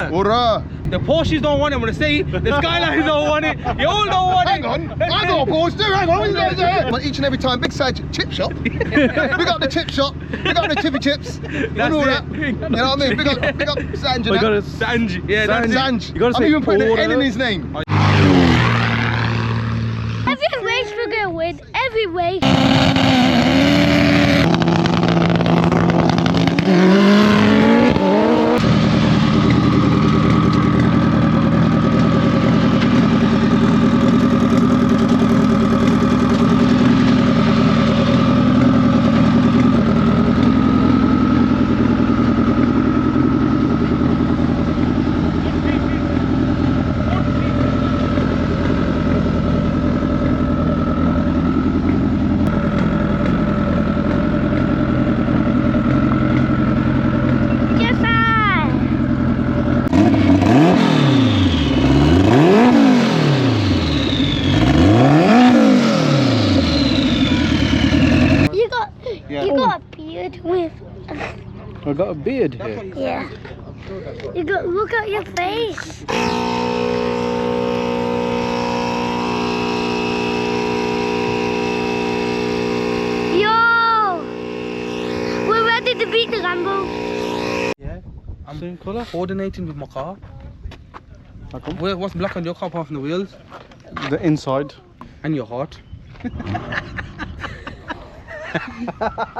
Hurrah! The Porsches don't want it, I'm gonna say. The Skylines don't want it. You all don't want Hang it. on, I got a Porsche too, hang on. But each and every time, Big Saj chip shop. We got the chip shop, we got the tippy chips, and all that. You know what I mean? Big up Sanj. We got a Sanj. Yeah, Sanj. You gotta say I'm even putting an N in his name. Every race we're gonna win. Every race. You got a beard with. I got a beard here. Yeah. You got look at your face. Yo, we're ready to beat the Lambo. Yeah, I'm Same colour. coordinating with my car. How come? What's black on your car apart from the wheels The inside. and your heart?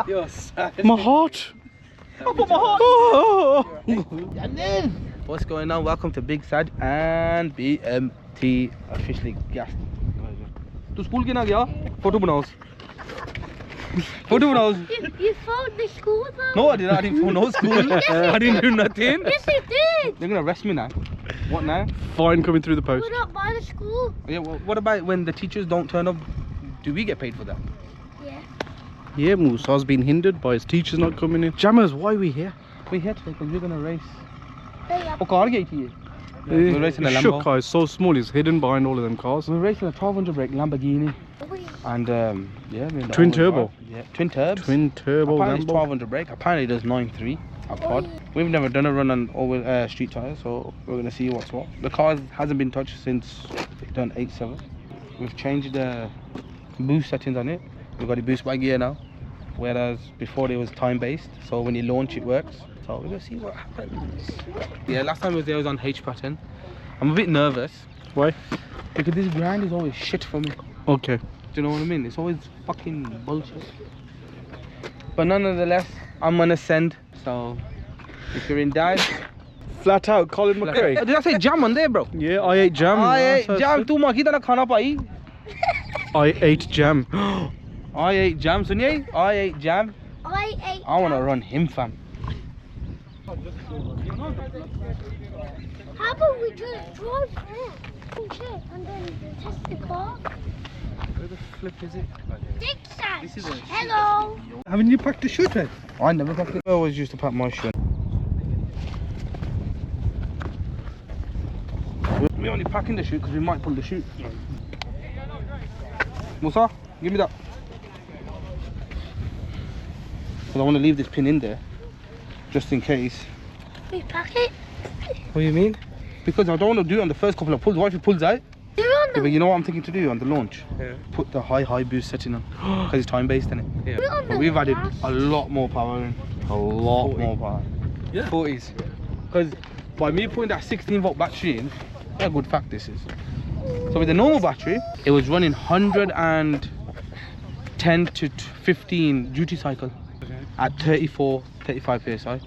You're sad. My heart. I put my heart. Oh. What's going on? Welcome to Big Saj and BMT officially gassed. तू school क्यों ना गया? Photo बनाओ. Foto बनाओ. You phoned the school though? No, I didn't. I didn't phone no school. I didn't do nothing. Yes, you did. They're gonna arrest me now. What now? Fine coming through the post. We're not by the school. Yeah. Well, what about when the teachers don't turn up? Do we get paid for that? Yeah. Yeah, Musa's been hindered by his teachers not coming in. Jammers, why are we here? We're here today because we're gonna race. They are. Oh, car gate here. We're racing a Lambo. Shook car is so small, he's hidden behind all of them cars. We're racing a 1200 brake Lamborghini, and yeah, we're in the Twin all-wheel turbo. drive. Yeah, twin turbs. Twin turbo Apparently it's Lambo. 1200 brake. Apparently it does 9.3 a pod. We've never done a run on all street tires, so we're gonna see what's what. The car hasn't been touched since we've done 8.7. We've changed the boost settings on it. We've got a boost by gear now, whereas before it was time based. So when you launch it works. So we're gonna see what happens. Yeah, last time I was there I was on H pattern. I'm a bit nervous Why? because this grind is always shit for me. Okay. Do you know what I mean? It's always fucking bullshit. But nonetheless, I'm gonna send. So if you're in doubt, Flat out, Colin McRae. did I say jam on there, bro? Yeah, I ate jam. I ate That's jam. it. Tu maa kitna khana pai? I ate jam. I ate jam. Suniye? I ate jam. I ate. I wanna run him, fam. How about we just drive there and then test the car? Where the flip is it? Big Saj. This is a- Hello. Haven't you packed a shoot head? I never packed it. I always used to pack my shit. We're only packing the chute because we might pull the chute. Musa, give me that. Because I want to leave this pin in there, just in case. We pack it. What do you mean? Because I don't want to do it on the first couple of pulls. What if it pulls out? Do you want Yeah, but you know what I'm thinking to do on the launch? Yeah. Put the high boost setting on. Because it's time based, isn't it? Yeah. But we've added a lot more power in. A lot 40. more power. Yeah. 40s. Because by me putting that 16 volt battery in, what a good fact this is. So with the normal battery, it was running 110 to 15 duty cycle at 34, 35 psi.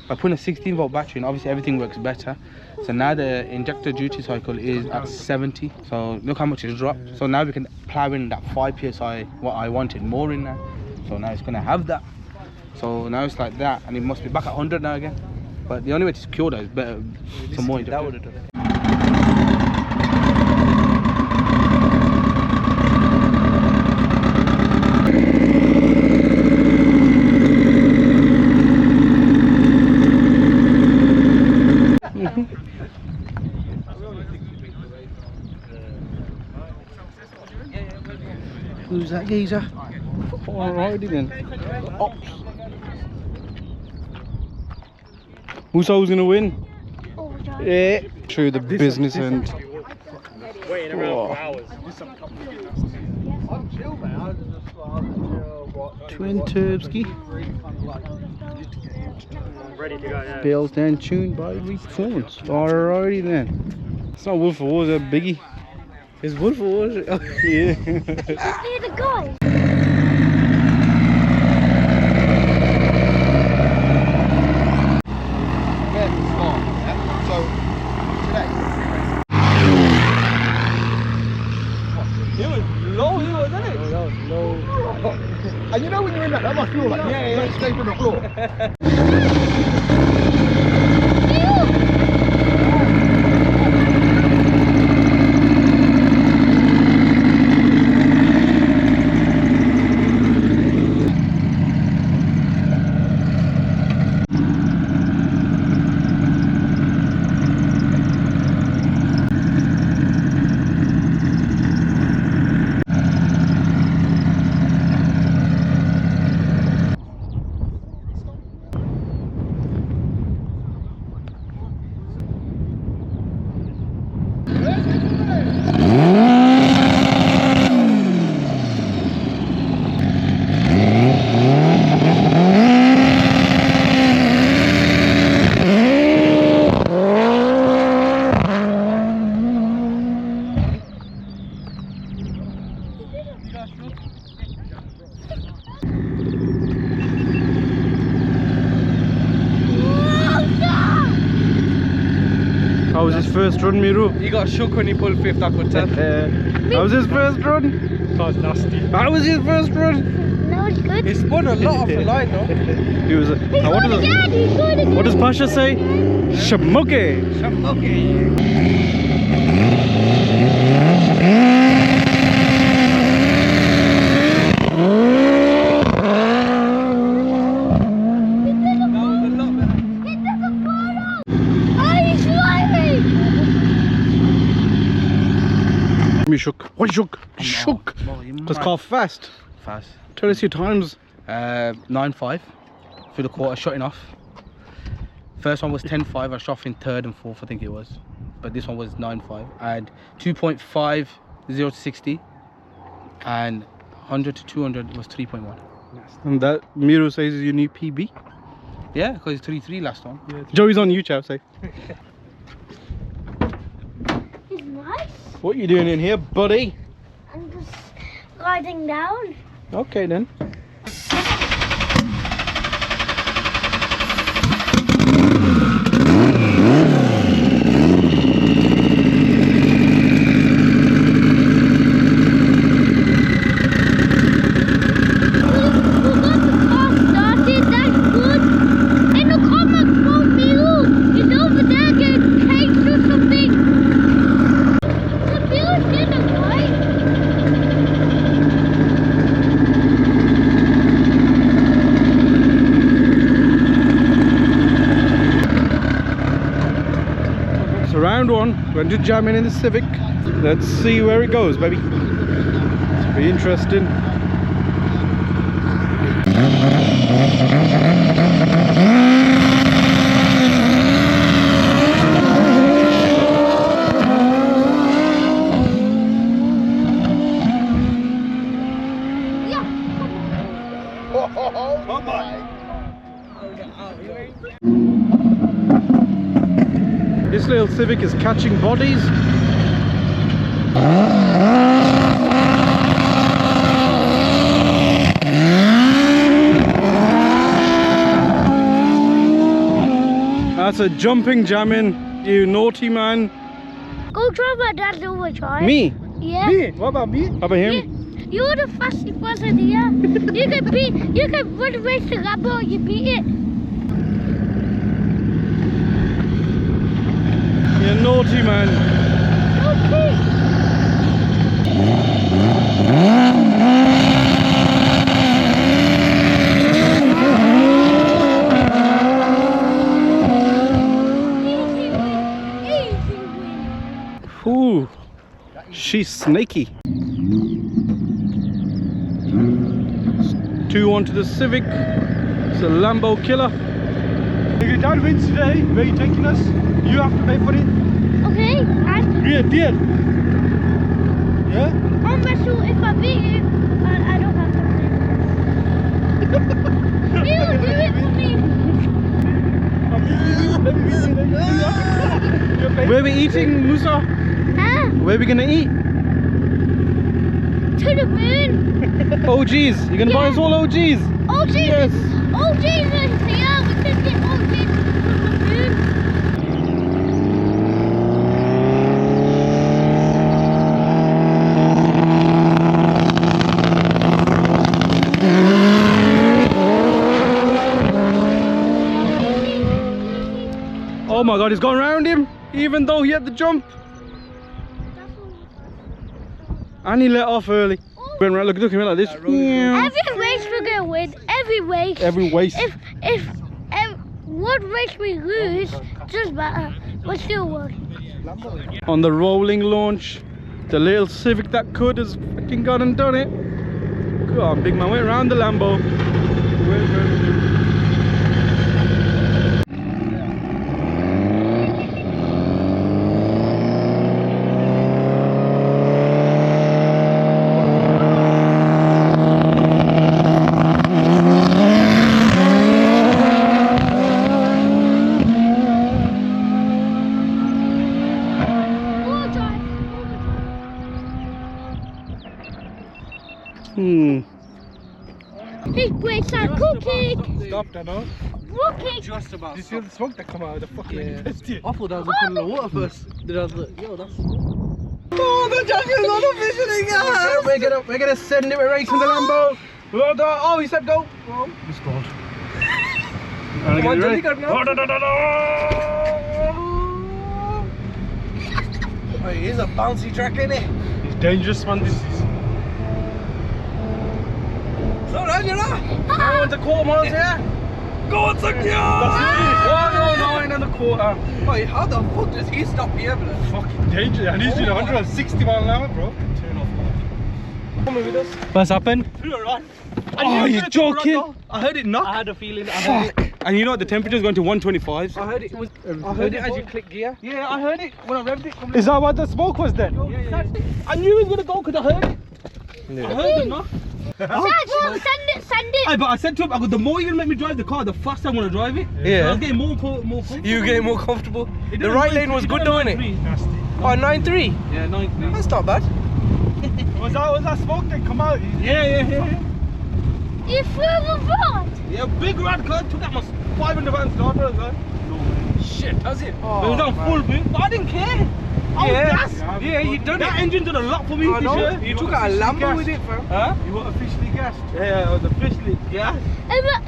By putting a 16 volt battery in, obviously everything works better. So now the injector duty cycle is at 70. So look how much it's dropped. So now we can plow in that 5 psi, what I wanted more in now. So now it's gonna have that. So now it's like that, and it must be back at 100 now again. But the only way to secure that is better, some more injector. That would have done it. Who's that geezer? Alrighty then. Ops. Who's always gonna win? Oh, drive. Yeah. Show you the business end. Waiting around for hours. I'm chill, man. I just what. Twin turbski. Ready to go, yeah. Built and tuned by Performance. Alrighty then. It's not Wolf of Wars, a biggie. It's Wolf of Wars. Oh, yeah. See the guy. Where to start, yeah? So, today. It was low, wasn't it? And you know when you're in that must feel like don't stay on the floor. How was his first run, Miru? He got shook when he pulled fifth, I could tell. How was his first run? That was nasty. How was his first run? No, it's good. He spun a lot off the line though. He was. What does Pasha say? Shamuke. Me shook. Why shook? Shook. Because car fast. Fast. Tell us your times. 9.5 through the quarter, shutting off. First one was 10.5, I shot off in third and fourth, I think it was. But this one was 9.5. I had 2.5, 0 to 60. And 100 to 200 was 3.1. And that Miru says is your new PB. Yeah, because it's 3.3 last one. Yeah. Joey's on YouTube, say. It's nice. What you doing in here, buddy? I'm just riding down. Okay then. Round one, going to jam in the Civic. Let's see where it goes, baby. It's be interesting. Oh my. This little Civic is catching bodies. That's a jumping jamming, you naughty man. Go drive my dad's overdrive. Me? Yeah. Me? What about me? How about him? You're the fastest person here. You can run race the Lambo, you beat it. You're a naughty man. Okay. Easy win. Ooh, she's snaky. 2-1 to the Civic. It's a Lambo killer. If your dad wins today, where are you taking us? You have to pay for it. Okay, and Yeah, deal. Yeah? on wrestle if I beat you, I don't have to pay. You do it for me. Where are we eating, Musa? Huh? Where are we gonna eat? To the moon. OGs. You're gonna buy us all OGs? Oh Jesus! Oh Jesus! Yeah, we could get oh Jesus from the moon. Oh my god, he's gone around him, even though he had the jump. And he let off early. Went around, look at him like this. Every race we're gonna win. Every race. Every waste. If one race we lose, doesn't matter. We're still working. On the rolling launch, the little Civic that could has fucking gone and done it. Go on, big man, went around the Lambo. Big side cookie. Stop that now. Cookie. Just about. Did you see the smoke that come out of the fucking intestine? I thought that was a puddle of water first. Then I was like, yo, that's. Oh, the jacket's on officially, guys! We're gonna send it, we're racing the Lambo. Well done. Oh, he said go. Oh, we stalled. Come on, Johnny, got now. Oh, it is a bouncy track, isn't it? It's dangerous, man. This is. Slow down, you know. I want a quarter miles here. Go on, suck ya! That's it. 109 and a quarter. Wait, how the fuck does he stop here, bro? Fucking dangerous. And he's doing 160 miles an hour, bro. Turn off. Come with us. What's happened? Oh, you're joking. I heard it knock. I had a feeling. I heard it. And you know what? The temperature's going to 125. I heard it was. I heard it as you click gear. Yeah, I heard it when I revved it. Is that what the smoke was then? Yeah. I knew he was going to go because I heard it. Yeah. I heard it, no? Send it. Hey, but I said to him, I go, the more you're going to make me drive the car, the faster I want to drive it. Yeah. So I was getting more comfortable. You get more comfortable. It The did right a lane was 9.3, good, it did a doing it? 9.3. Oh, 9.3. Yeah, 9.3. That's not bad. Was that smoke that come out? Yeah. You threw the rod. Yeah, big rad car, took out my 500 pound starter as well. Shit, does it? It was on full boot, but I didn't care. I was gassed. Yeah, you done That it. engine did a lot for me I this know. year. You took out a Lambo with it, fam. Huh? You were officially gassed. Yeah, I was officially gassed.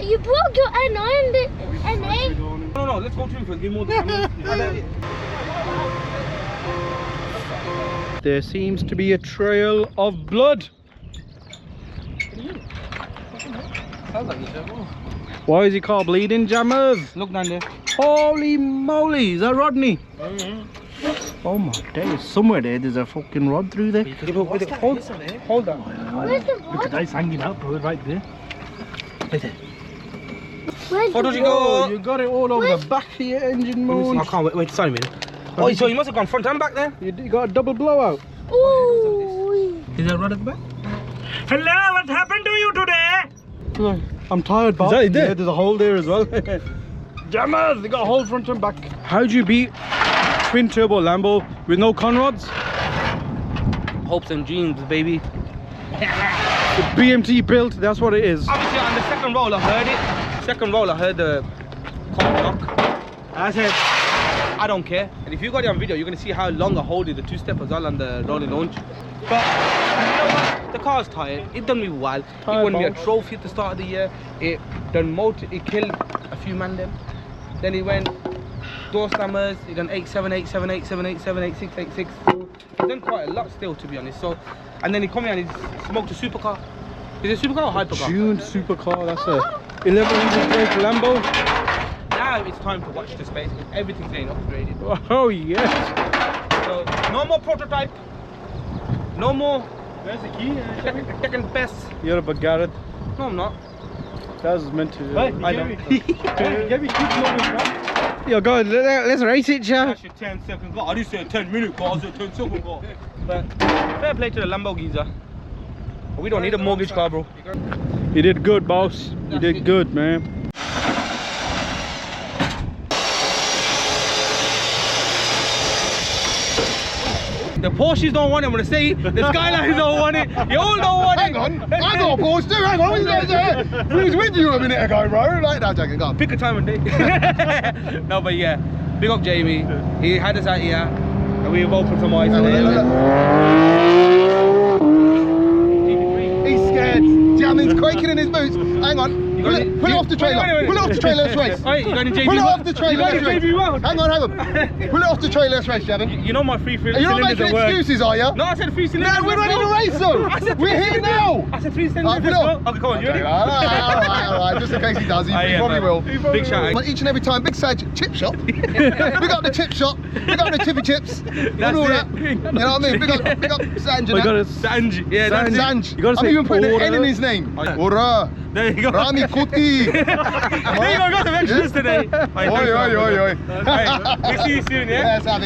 You broke your NA and the NA. No, let's go to him first, give him more time. There seems to be a trail of blood. Why is he called Bleeding Jammers? Look down there. Holy moly, is that Rodney? Oh my days, somewhere there's a fucking rod through there. Hold on. Where's the Look at rod? that, it's hanging out, bro, right there. Where's How the did you go? Oh, you got it all over the back of your engine moon. I can't wait, sorry a minute. Oh, so you must have gone front and back then? You got a double blowout. Ooh. Is that right at the back? Hello, what happened to you today? I'm tired, Bob. Is that it there? Yeah, there's a hole there as well. Jammers, they got a hole front and back. How'd you beat twin turbo Lambo with no conrods? Hopes and dreams, baby. The BMT built, that's what it is. Obviously, on the second roll, I heard it. Second roll, I heard the car knock. I said, I don't care. And if you got it on video, you're going to see how long I hold it, the two-step as well on the rolling launch. But you know what? The car's tired. It done me well. It won me a trophy at the start of the year. It done it killed a few man them. Then he went door slammers. He done 878, 78, 78, 78, 686. He done quite a lot still, to be honest. So, and then he come here and he smoked a supercar. Is it a supercar or hypercar? June supercar, that's a 1100 brake Lambo. Now it's time to watch the space. Everything's getting upgraded. Oh yes. So no more prototype. No more There's the key. second best. You're a Garrett. No, I'm not. That was meant to. Hey, I know. Give me 2 moments, Yo, go on, let's race it, yeah. That's your 10 second goal. I didn't say a 10-minute goal, I said 10 second goal. But fair play to the Lamborghini. We don't need a mortgage car, bro. You did good, boss. You did good, man. The Porsches don't want it, I'm gonna say it. The Skylines don't want it. You all don't want Hang it. on, I got a Porsche too. Hang on, what are you guys doing? We was with you a minute ago, bro. Like, no, joking, go on. Pick a time and day. No, but yeah, big up Jamie. He had us out here, and we've opened some eyes today. He's scared. Jamming's quaking in his boots. Hang on. Pull it off the trailer. Wait. Pull it off the trailer, let's race. Hey, you got any JB? Pull it off the trailer, You got let's any race. JB round? Hang on. Pull it off the trailer, let's race, Jamming. You know my free You're not cylinders making at work. excuses, are you? No, I said 3 cylinders. No, we're ready to race I though. said We're here now. I said 3 cylinders. Alright, pull it off. Okay, come on, you ready? Alright, just in case he does, he probably will. Big shout out. Each and every time, Big Saj Chip Shop. We got the chip shop. We got the tippy chips. And all it. that. You know what I mean? Big up Sanj. We got a Sanj. Yeah, that's it. Sanj. You gotta I'm say even putting an Ora. N in his name. Oh, yeah. Ora. There you go. Rami Kuti. There you go, got some extras today. Oi, oi, oi, oi. Hey, we'll see you soon, yeah? Yes, Abby.